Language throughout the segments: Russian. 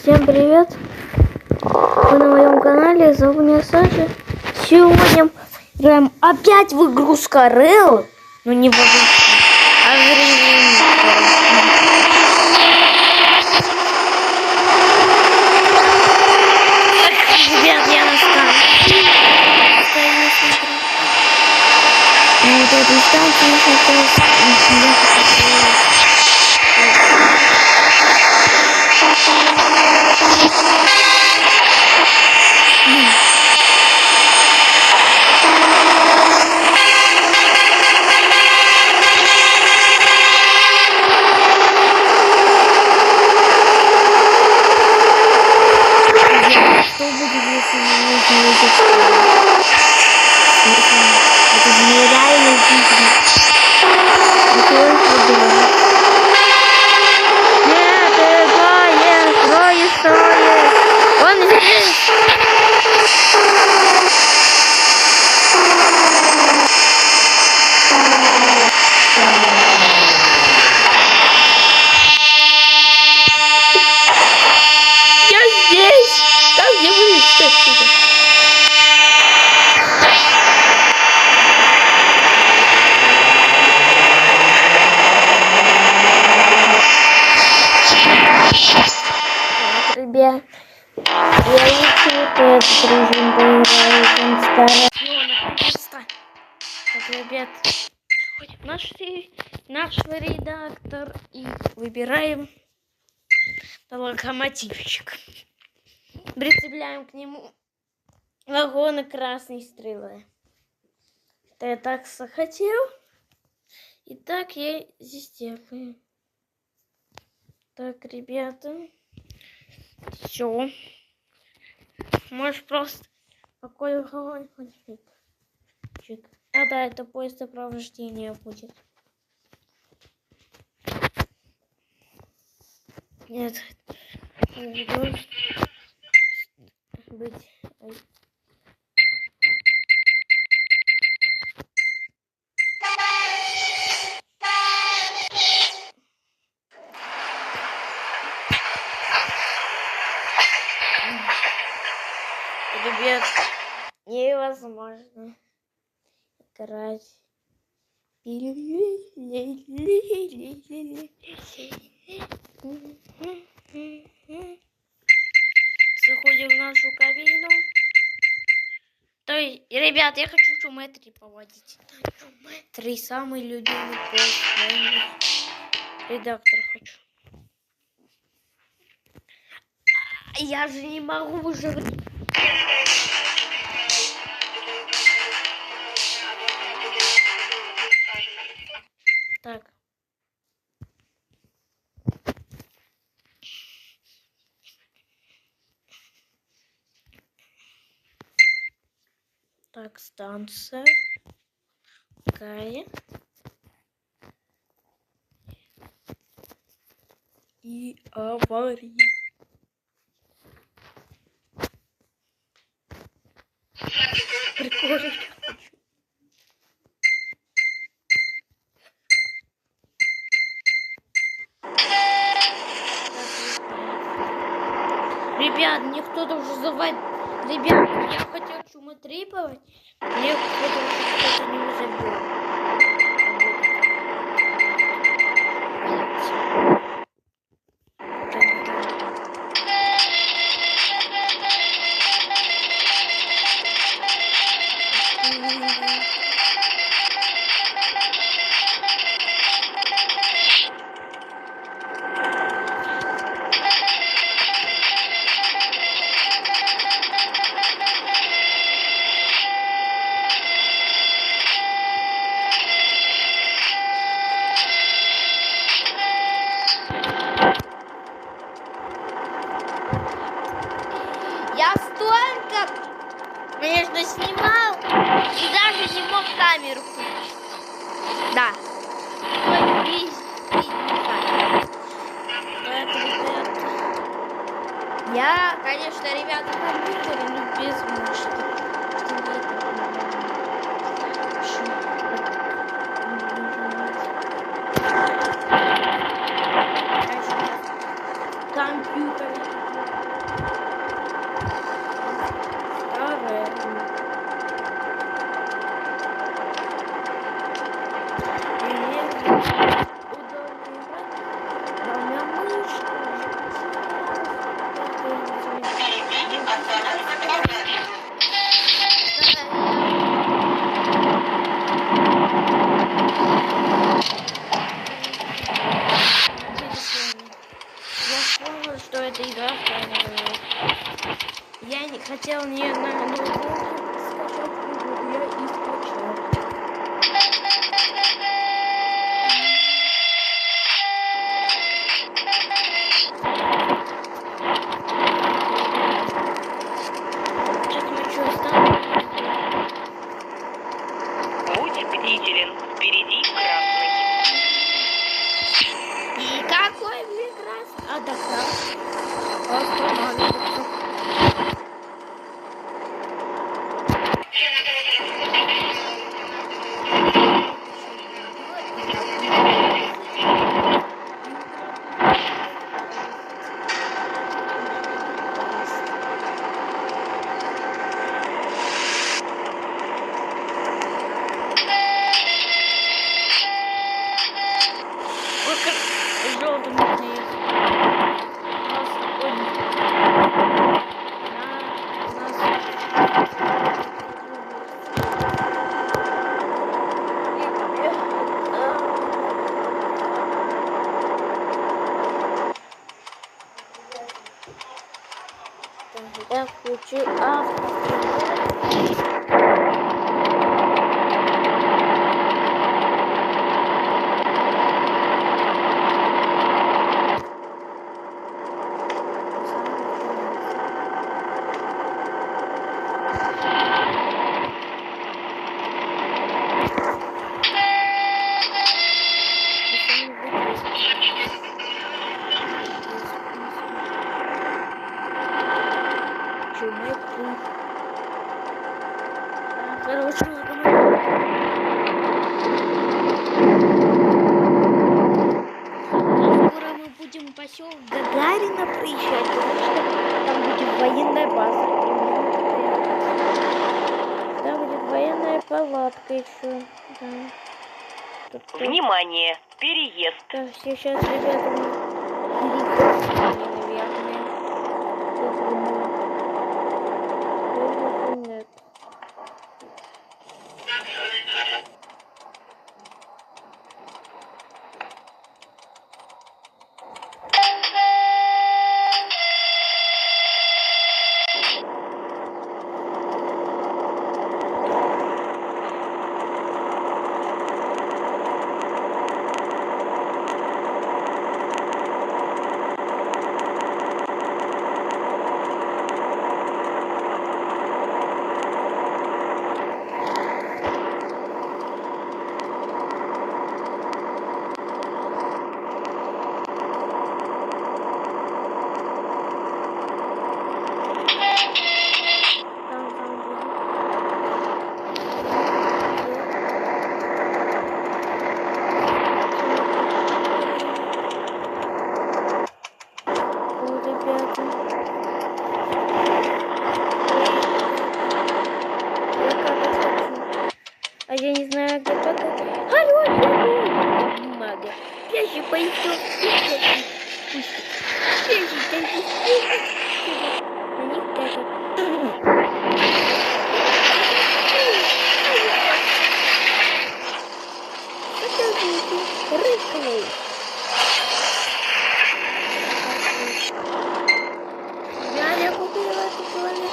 Всем привет! Вы на моем канале, зовут меня Саша. Сегодня играем опять в игру Скорел, но не в обычную, а в Ребят, я настал. Вот эту станцию сейчас. Что будет, если не нужно это же нереально жизнь. Нет, строишь. Он здесь. Я здесь. Как мне вылезти отсюда? Так, ребят, я лучше этот режим поиграю, чем старый. Наконец-то. Так, ребят, нашли наш редактор и выбираем локомотивчик. Прицепляем к нему вагоны красной стрелы. Это я так захотел. И так я здесь делаю. Так, ребята. Все. Можешь просто какой вагон хоть. А да, это поезд сопровождения будет. Нет. Должен быть. Ребят, невозможно играть. Заходим в нашу кабину. То есть, ребят, я хочу Чуметри поводить. Чуметри самый любимый поезд. Редактор хочу. Я же не могу уже. Так. Так, станция. Какая? И авария. Прикольно. Ребят, мне кто-то уже зовет. Ребят, я хотел чумотриповать. Мне кто-то не забыл. Я столько, конечно, снимал и даже не мог камеру включить. Да. Я, конечно, ребята, компьютере, но без мышки. Компьютер. Что это игра я не хотел не на ноутбуке скачать игру, я и скачал. Сейчас мы что оставим? Будь бдителен, впереди красный. И какой мне красный? А, да, красный. Останавливается. Желтый можно есть. Я включу Скоро мы будем в поселок Гагарина приезжать, потому что там будет военная база. Там будет военная палатка еще. Да. Внимание, переезд. Так, сейчас, ребята, наверное. Нет. А я не знаю, где пока. Алло, бумага. Я же пойду. На них так. Рыкай. Я купила эту туалет.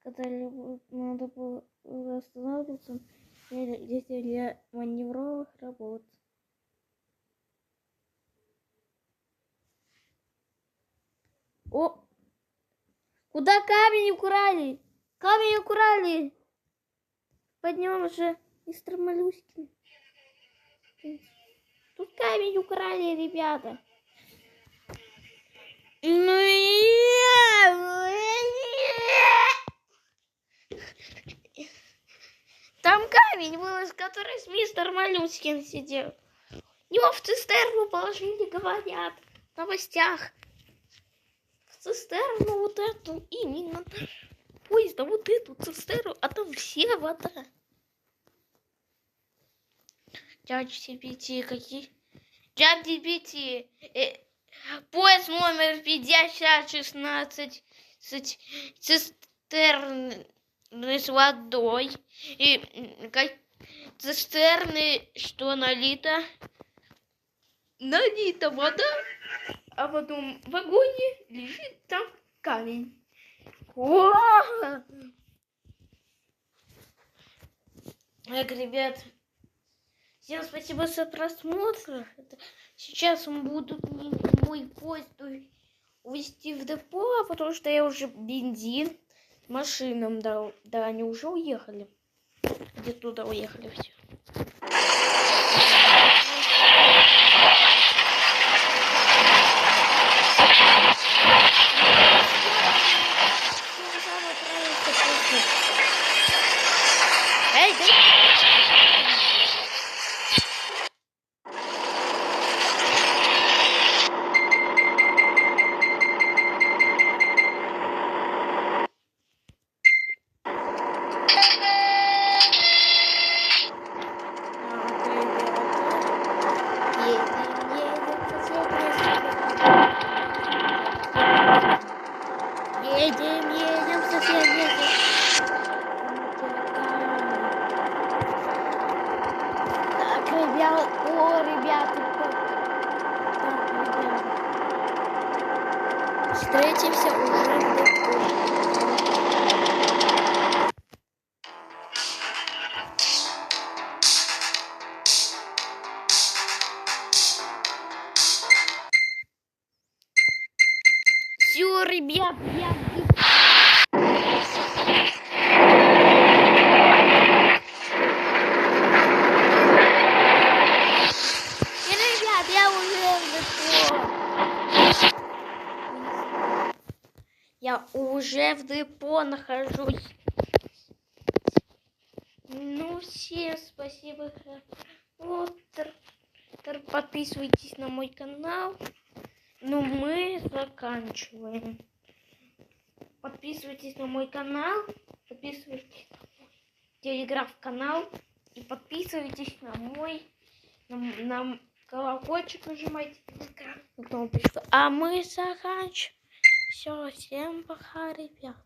когда надо было останавливаться для маневровых работ. О! Куда камень украли? Камень украли! Пойдем же, мистер Малюськин. Тут камень украли, ребята. Там камень был, из которого мистер Малюськин сидел. Его в цистерну положили, говорят, в новостях. В цистерну вот эту, именно поезда, вот эту цистерну, а там все вода. Дядя GPT, какие? Дядя GPT, поезд номер 5016, цистерны с водой, и цистерны, что налито вода, а потом в вагоне лежит там камень. Так, ребят, всем спасибо за просмотр. Сейчас будут мой поезд увезти в депо, потому что я уже бензин машинам дал. Да, они уже уехали. Где туда уехали все. Эй, едем, совсем едем. Так, ребят, ребята. Так, ребята. Встретимся уже в депо. Все, ребят, я в депо. Я уже в депо нахожусь. Ну, всем спасибо за просмотр. Подписывайтесь на мой канал. Ну, мы заканчиваем. Подписывайтесь на мой канал. Подписывайтесь на мой телеграм-канал. И подписывайтесь на мой... На колокольчик нажимайте на кнопочку. А мы заканчиваем. Все, всем пока, ребят.